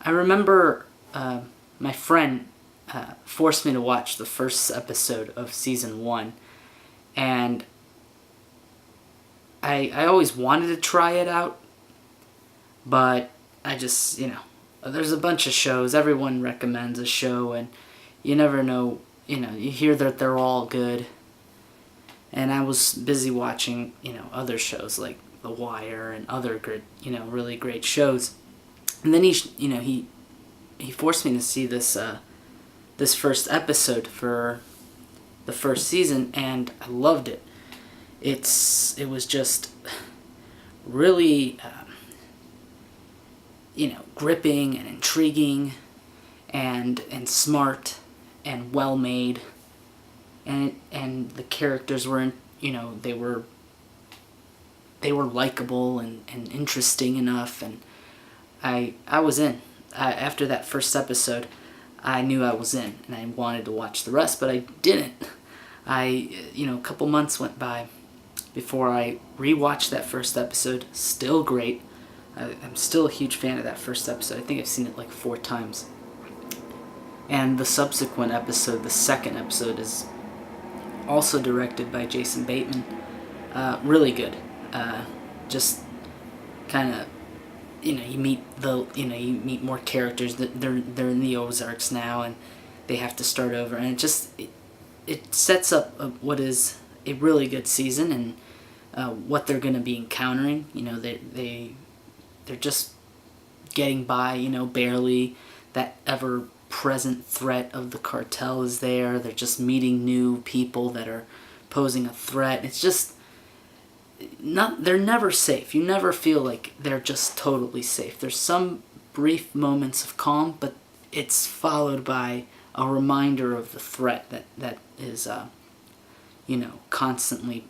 I remember my friend forced me to watch the first episode of season 1, and I always wanted to try it out, but I just, there's a bunch of shows. Everyone recommends a show, and you never know, you hear that they're all good. And I was busy watching, other shows like The Wire and other good, really great shows. And then he forced me to see this this first episode for the first season, and I loved it. It was just really gripping and intriguing and smart and well made, and the characters were they were likable and interesting enough, and I was in. After that first episode, I knew I was in, and I wanted to watch the rest, but I didn't. A couple months went by before I rewatched that first episode. Still great. I'm still a huge fan of that first episode. I think I've seen it like 4 times. And the subsequent episode, the second episode, is also directed by Jason Bateman. Really good. Just kind of, you meet more characters. That they're in the Ozarks now, and they have to start over, and it sets up what is a really good season, and what they're going to be encountering. They're just getting by, barely. That ever-present threat of the cartel is there. They're just meeting new people that are posing a threat. It's just they're never safe. You never feel like they're just totally safe. There's some brief moments of calm, but it's followed by a reminder of the threat that is constantly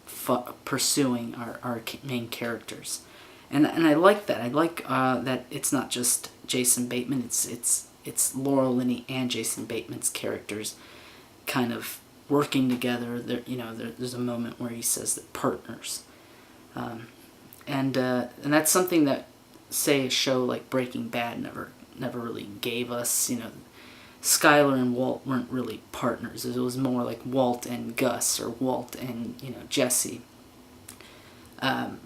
pursuing our main characters. And I like that. I like that it's not just Jason Bateman. It's Laurel Linney and Jason Bateman's characters kind of working together. There's a moment where he says that partners, and that's something that, say, a show like Breaking Bad never really gave us. Skyler and Walt weren't really partners. It was more like Walt and Gus, or Walt and Jesse. And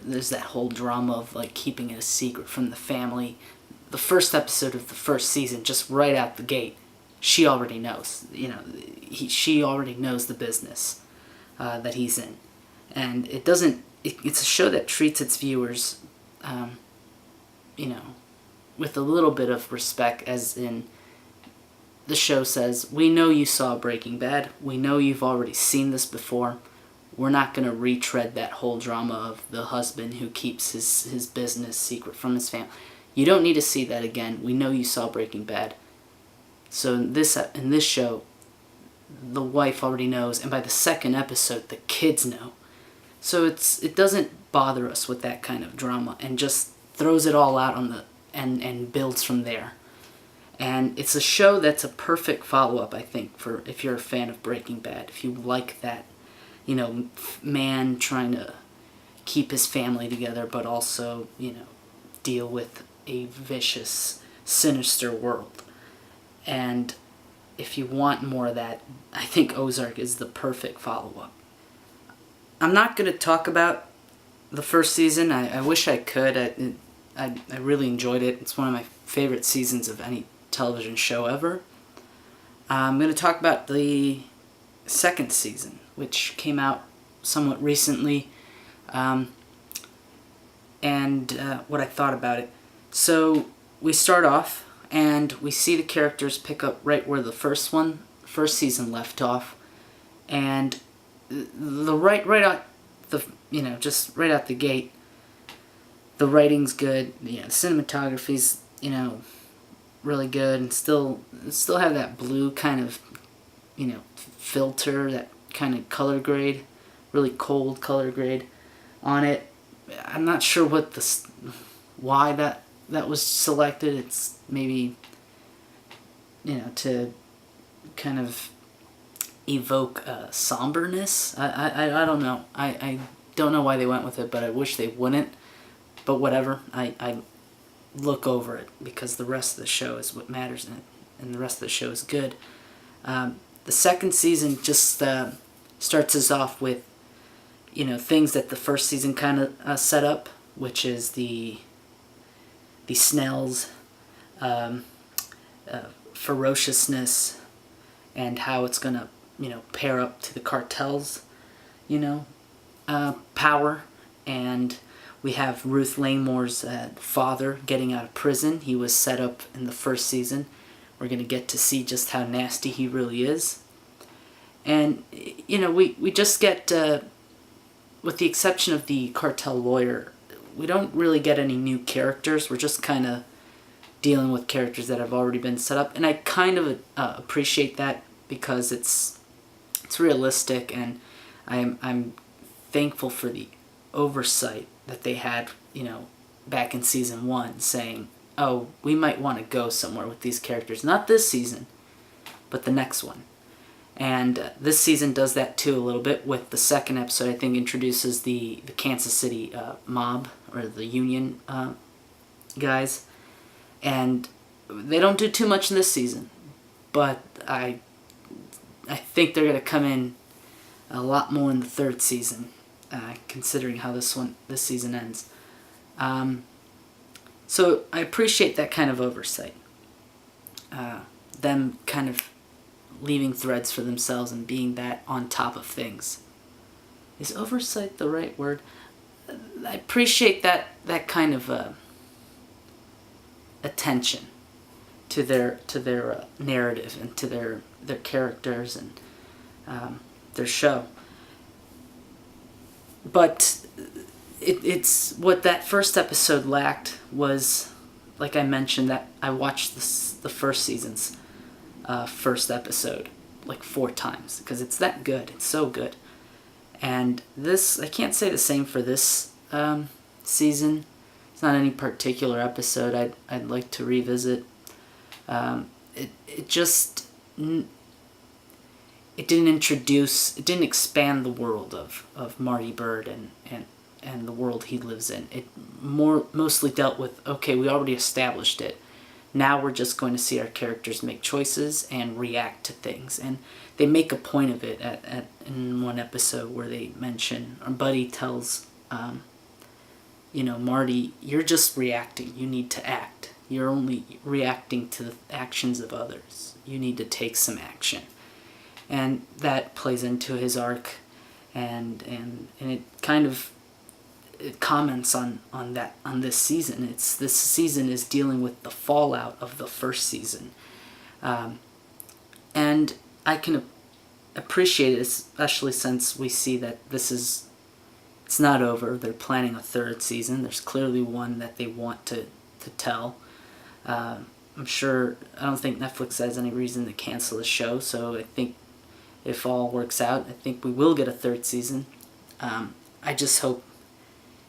there's that whole drama of like keeping it a secret from the family. The first episode of the first season, just right out the gate, she already knows. She already knows the business that he's in, and it's a show that treats its viewers, with a little bit of respect, as in the show says, we know you saw Breaking Bad. We know you've already seen this before. We're not going to retread that whole drama of the husband who keeps his business secret from his family. You don't need to see that again. We know you saw Breaking Bad. So in this show, the wife already knows, and by the second episode, the kids know. So it doesn't bother us with that kind of drama, and just throws it all out and builds from there. And it's a show that's a perfect follow-up, I think, for if you're a fan of Breaking Bad. If you like that, man trying to keep his family together, but also, deal with a vicious, sinister world. And if you want more of that, I think Ozark is the perfect follow-up. I'm not going to talk about the first season. I wish I could. I really enjoyed it. It's one of my favorite seasons of any television show ever. I'm going to talk about the second season, which came out somewhat recently, and what I thought about it. So we start off, and we see the characters pick up right where the first season left off, and just right out the gate, the writing's good. The cinematography's really good, and still have that blue kind of filter, that kind of color grade, really cold color grade on it. I'm not sure why that was selected. It's maybe to kind of evoke somberness. I don't know. I don't know why they went with it, but I wish they wouldn't. But whatever. I look over it, because the rest of the show is what matters in it, and the rest of the show is good. The second season just starts us off with, things that the first season kind of set up, which is the Snell's ferociousness, and how it's going to, pair up to the cartel's, power. And we have Ruth Langmore's father getting out of prison. He was set up in the first season. We're going to get to see just how nasty he really is. And, we just get, with the exception of the cartel lawyer, we don't really get any new characters. We're just kind of dealing with characters that have already been set up. And I kind of appreciate that, because it's realistic, and I'm thankful for the oversight that they had, back in season 1, saying, oh, we might want to go somewhere with these characters. Not this season, but the next one. And this season does that too a little bit, with the second episode, I think, introduces the Kansas City mob, or the union guys. And they don't do too much in this season, but I think they're going to come in a lot more in the third season, considering how this season ends. So I appreciate that kind of oversight. Them kind of leaving threads for themselves and being that on top of things. Is oversight the right word? I appreciate that kind of attention to their narrative, and to their characters, and their show. But it's what that first episode lacked was, like I mentioned, that I watched the first season's first episode like 4 times, because it's that good. It's so good. And this, I can't say the same for this season. It's not any particular episode I'd like to revisit. It didn't expand the world of Marty Byrde and the world he lives in. It mostly dealt with, okay, we already established it. Now we're just going to see our characters make choices and react to things. And they make a point of it in one episode where they mention, or Buddy tells, Marty, you're just reacting. You need to act. You're only reacting to the actions of others. You need to take some action. And that plays into his arc, and it kind of comments on this season. This season is dealing with the fallout of the first season, and I can appreciate it, especially since we see that it's not over. They're planning a third season. There's clearly one that they want to tell. I don't think Netflix has any reason to cancel the show, so I think if all works out, I think we will get a third season. I just hope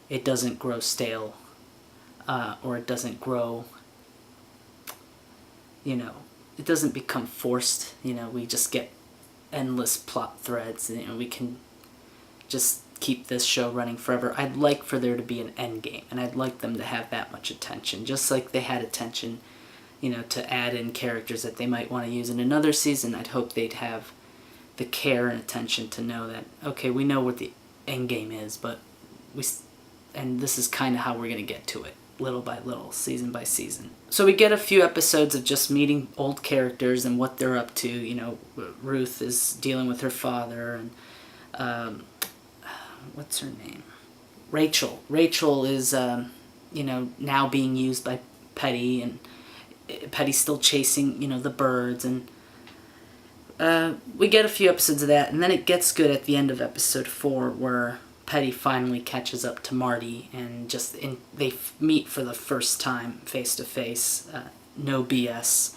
it doesn't grow stale, or it doesn't grow, it doesn't become forced. We just get endless plot threads, and we can just keep this show running forever. I'd like for there to be an end game, and I'd like them to have that much attention, just like they had attention, to add in characters that they might want to use in another season. I'd hope they'd have the care and attention to know that, okay, we know what the end game is, but and this is kind of how we're going to get to it, little by little, season by season. So we get a few episodes of just meeting old characters and what they're up to. Ruth is dealing with her father, and what's her name? Rachel. Rachel is, now being used by Petty, and Petty's still chasing, the birds, and we get a few episodes of that, and then it gets good at the end of episode 4, where Petty finally catches up to Marty, and they meet for the first time face to face. No BS,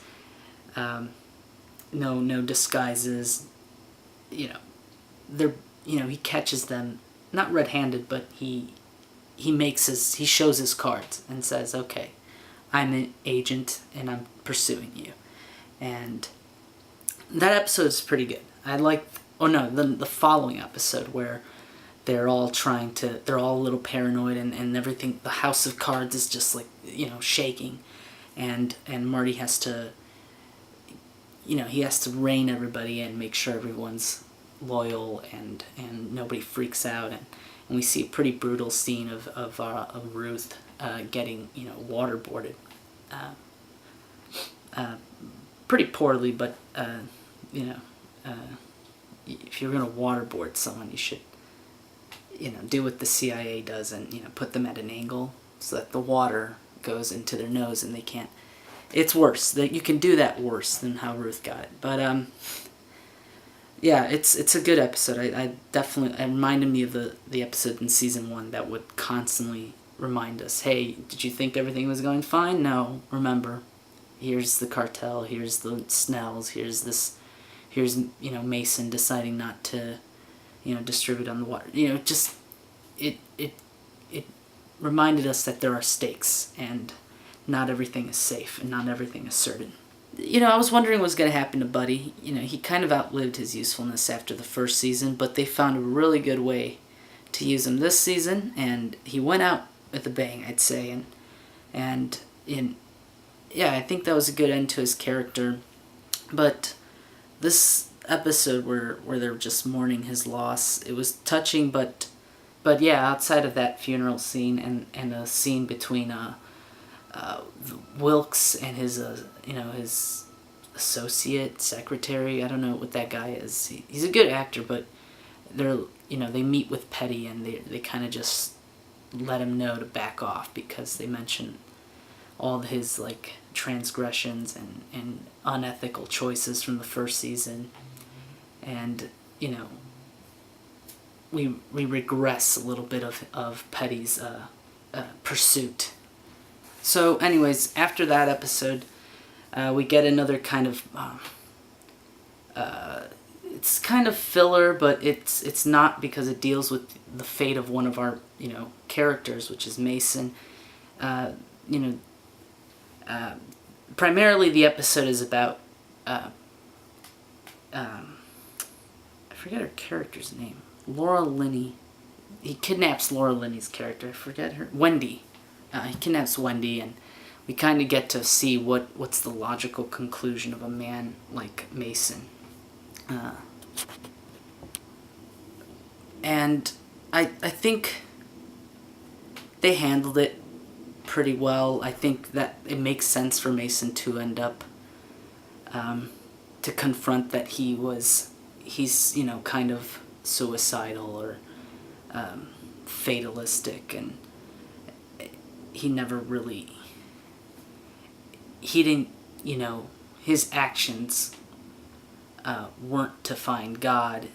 no disguises. He catches them not red-handed, but he shows his cards and says, okay, I'm an agent and I'm pursuing you. And that episode is pretty good. The following episode where they're all they're all a little paranoid, and everything, the house of cards is just like, shaking, and Marty has to, he has to rein everybody in, make sure everyone's loyal, and nobody freaks out, and we see a pretty brutal scene of Ruth getting, waterboarded, pretty poorly, but if you're gonna waterboard someone, you should, do what the CIA does, and put them at an angle so that the water goes into their nose and they can't. It's worse. That you can do that worse than how Ruth got it. But yeah, it's a good episode. I definitely, it reminded me of the episode in season 1 that would constantly remind us, hey, did you think everything was going fine? No, remember, here's the cartel, here's the Snells, here's Mason deciding not to, distribute on the water. Just it reminded us that there are stakes, and not everything is safe, and not everything is certain. I was wondering what was going to happen to Buddy. He kind of outlived his usefulness after the first season, but they found a really good way to use him this season, and he went out with a bang, I'd say, and yeah, I think that was a good end to his character. But this episode where they're just mourning his loss, it was touching, but yeah, outside of that funeral scene and a scene between Wilkes and his his associate secretary, I don't know what that guy is. He's a good actor, but they meet with Petty, and they kind of just let him know to back off, because they mention all his transgressions and unethical choices from the first season, and we regress a little bit of Petty's pursuit. So anyways, after that episode, we get another kind of it's kind of filler, but it's not, because it deals with the fate of one of our characters, which is Mason. Primarily the episode is about I forget her character's name. Laura Linney. He kidnaps Laura Linney's character. I forget her. Wendy. He kidnaps Wendy, and we kind of get to see what's the logical conclusion of a man like Mason. And I think they handled it pretty well. I think that it makes sense for Mason to end up to confront that he's kind of suicidal or fatalistic, and he never really, he didn't, his actions weren't to find God.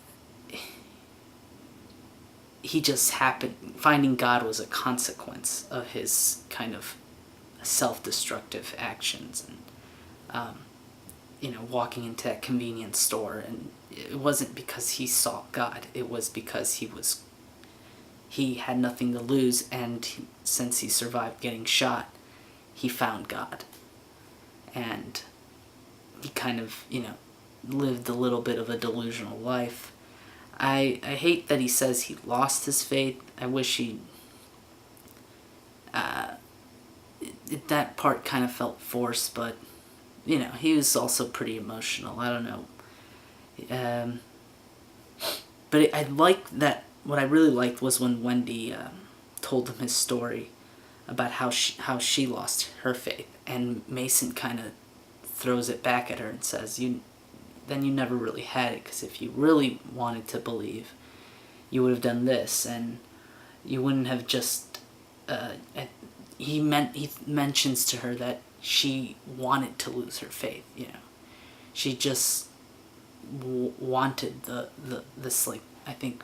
He just finding God was a consequence of his kind of self-destructive actions, and walking into that convenience store, and it wasn't because he sought God, it was because he had nothing to lose, and since he survived getting shot, he found God, and he kind of lived a little bit of a delusional life. I hate that he says he lost his faith. I wish that part kind of felt forced, but he was also pretty emotional. I don't know. But I like that. What I really liked was when Wendy told him his story about how she lost her faith, and Mason kind of throws it back at her and says, then you never really had it, because if you really wanted to believe, you would have done this, and you wouldn't have just he mentions to her that she wanted to lose her faith. She just wanted this, I think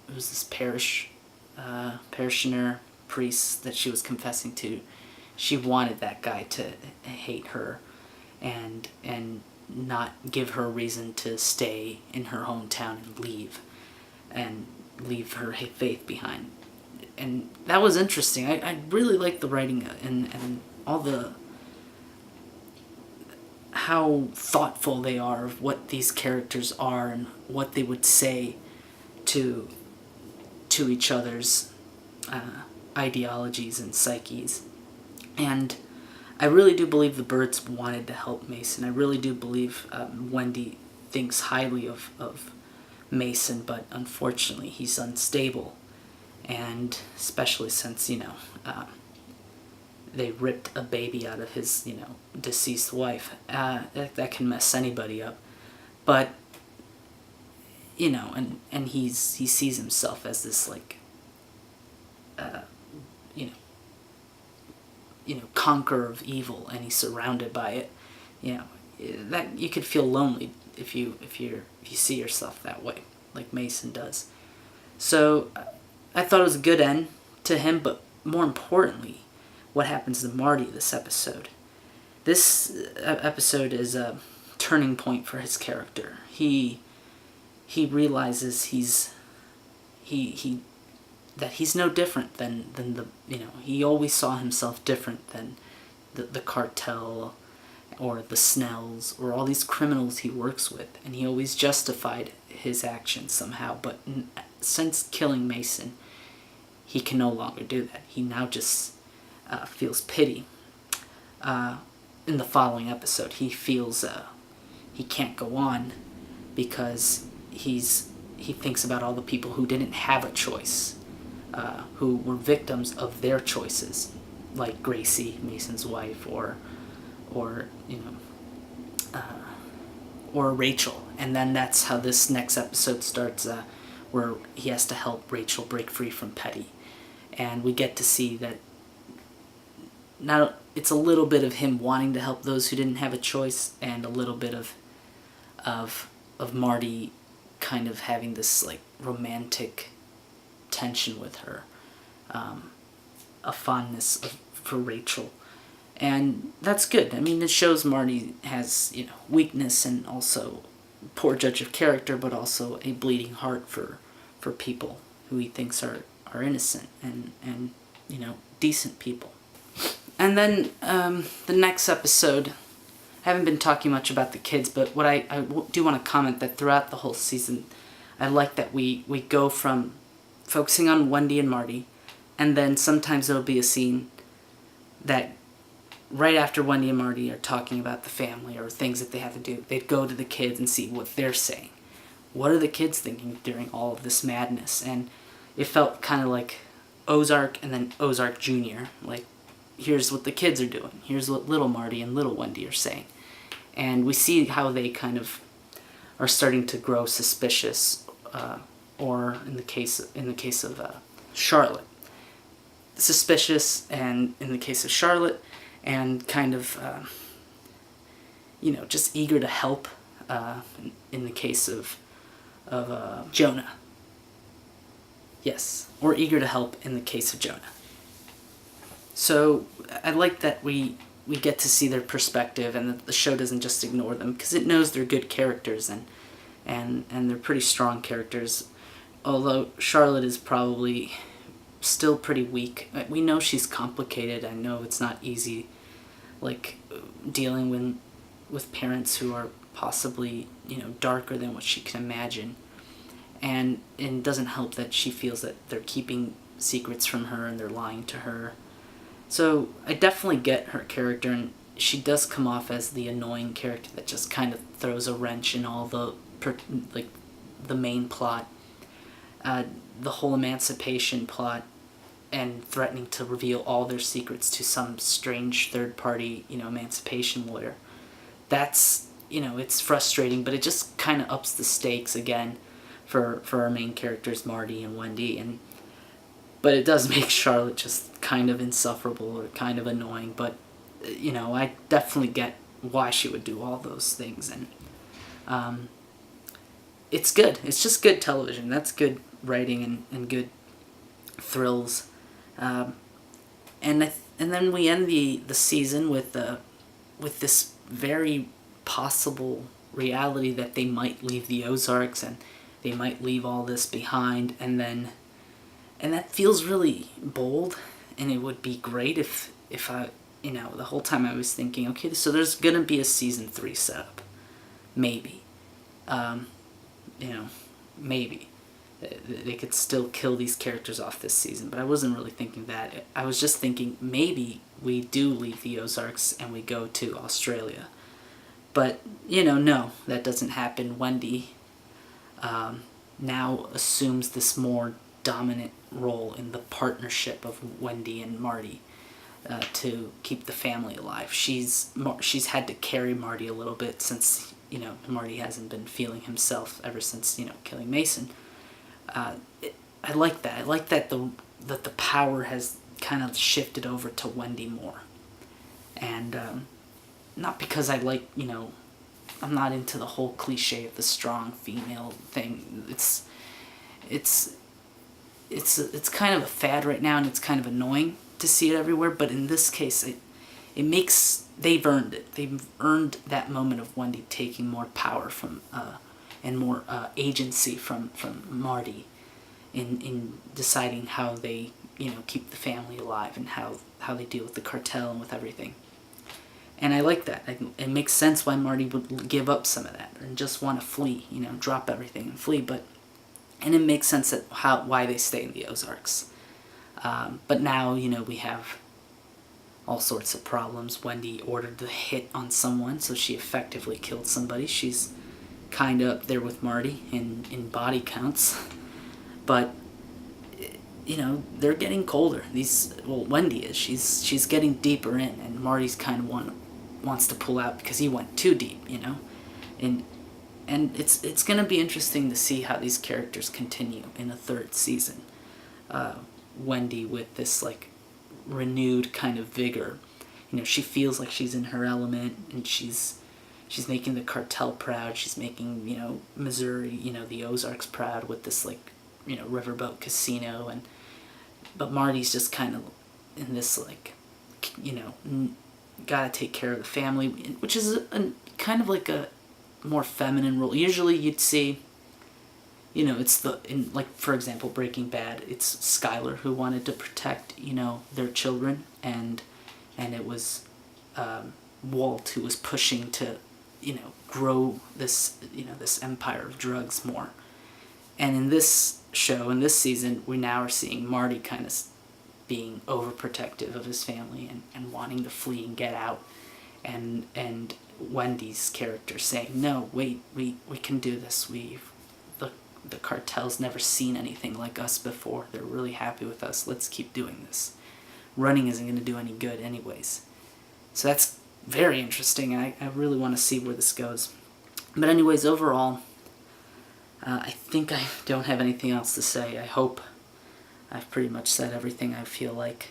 it was this parishioner priest that she was confessing to. She wanted that guy to hate her and not give her a reason to stay in her hometown and leave her faith behind. And that was interesting. I really liked the writing and all how thoughtful they are of what these characters are and what they would say to to each other's ideologies and psyches. And I really do believe the birds wanted to help Mason. I really do believe Wendy thinks highly of Mason, but unfortunately he's unstable. And especially since, they ripped a baby out of his, deceased wife. That can mess anybody up. But, and he sees himself as this, conqueror of evil, and he's surrounded by it. That you could feel lonely if you see yourself that way, like Mason does. So I thought it was a good end to him, but more importantly, what happens to Marty this episode. This episode is a turning point for his character. He realizes that he's no different than the, he always saw himself different than the cartel or the Snells or all these criminals he works with, and he always justified his actions somehow. But since killing Mason, he can no longer do that. He now just feels pity. In the following episode, he feels he can't go on because he thinks about all the people who didn't have a choice, who were victims of their choices, like Gracie, Mason's wife, or Rachel. And then that's how this next episode starts, where he has to help Rachel break free from Petty. And we get to see that now it's a little bit of him wanting to help those who didn't have a choice, and a little bit of Marty kind of having this romantic tension with her, a fondness for Rachel. And that's good. I mean, it shows Marty has, weakness and also poor judge of character, but also a bleeding heart for people who he thinks are innocent and decent people. And then the next episode, I haven't been talking much about the kids, but what I do want to comment that throughout the whole season, I like that we go from focusing on Wendy and Marty, and then sometimes there'll be a scene that right after Wendy and Marty are talking about the family or things that they have to do, they'd go to the kids and see what they're saying. What are the kids thinking during all of this madness? And it felt kind of like Ozark and then Ozark Jr. Like, here's what the kids are doing. Here's what little Marty and little Wendy are saying. And we see how they kind of are starting to grow suspicious, or in the case of Charlotte, suspicious, and in the case of Charlotte, and kind of just eager to help in the case of Jonah. Yes, or eager to help in the case of Jonah. So I like that we get to see their perspective, and that the show doesn't just ignore them, because it knows they're good characters and they're pretty strong characters. Although Charlotte is probably still pretty weak. We know she's complicated. I know it's not easy, dealing with parents who are possibly darker than what she can imagine, and it doesn't help that she feels that they're keeping secrets from her and they're lying to her. So I definitely get her character, and she does come off as the annoying character that just kind of throws a wrench in all the main plot, the whole emancipation plot, and threatening to reveal all their secrets to some strange third-party, emancipation lawyer. That's, it's frustrating, but it just kind of ups the stakes again for our main characters, Marty and Wendy, but it does make Charlotte just kind of insufferable or kind of annoying. But, I definitely get why she would do all those things. And it's good. It's just good television. That's good writing and good thrills. And then we end the season with this very possible reality that they might leave the Ozarks and they might leave all this behind, and that feels really bold, and it would be great if I, the whole time I was thinking, okay, so there's gonna be a season 3 setup, maybe, maybe, They could still kill these characters off this season, but I wasn't really thinking that. I was just thinking maybe we do leave the Ozarks and we go to Australia. But, no, that doesn't happen. Wendy now assumes this more dominant role in the partnership of Wendy and Marty to keep the family alive. She's had to carry Marty a little bit since, Marty hasn't been feeling himself ever since, killing Mason. I like that. I like that the power has kind of shifted over to Wendy more. And not because I like, I'm not into the whole cliche of the strong female thing. It's kind of a fad right now, and it's kind of annoying to see it everywhere. But in this case, they've earned it. They've earned that moment of Wendy taking more power from and more agency from Marty in deciding how they keep the family alive and how they deal with the cartel and with everything. And I like that. It makes sense why Marty would give up some of that and just want to flee, drop everything and flee. And it makes sense that why they stay in the Ozarks. But now, we have all sorts of problems. Wendy ordered the hit on someone, so she effectively killed somebody. She's kind of up there with Marty in body counts. But, they're getting colder. Wendy is. She's getting deeper in, and Marty's kind of wants to pull out because he went too deep, And it's going to be interesting to see how these characters continue in a third season. Wendy with this, renewed kind of vigor. She feels like she's in her element, and she's making the cartel proud. She's making, Missouri, the Ozarks proud with this, riverboat casino. But Marty's just kind of in this, gotta take care of the family, which is kind of like a more feminine role. Usually you'd see, it's for example, Breaking Bad, it's Skyler who wanted to protect, their children, and it was Walt who was pushing to, grow this, this empire of drugs more. And in this show, in this season, we now are seeing Marty kind of being overprotective of his family and wanting to flee and get out. And Wendy's character saying, no, wait, we can do this. The cartel's never seen anything like us before. They're really happy with us. Let's keep doing this. Running isn't going to do any good anyways. So that's very interesting, and I really want to see where this goes. But anyways, overall, I think I don't have anything else to say. I hope I've pretty much said everything I feel like.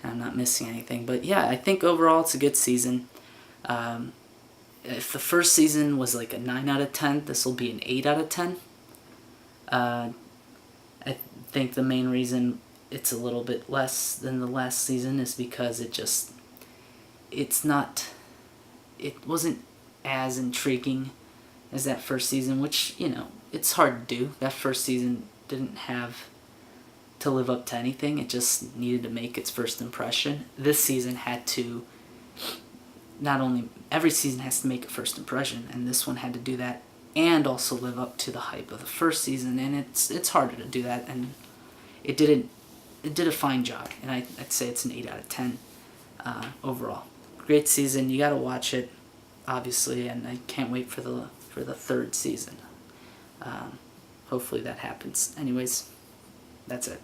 I'm not missing anything. But yeah, I think overall it's a good season. If the first season was a 9 out of 10, this will be an 8 out of 10. I think the main reason it's a little bit less than the last season is because it wasn't as intriguing as that first season, which, it's hard to do. That first season didn't have to live up to anything. It just needed to make its first impression. This season had to, every season has to make a first impression, and this one had to do that and also live up to the hype of the first season, and it's harder to do that, and it did a fine job, and I'd say it's an 8 out of 10 overall. Great season. You gotta watch it, obviously, and I can't wait for the third season. Hopefully that happens. Anyways, that's it.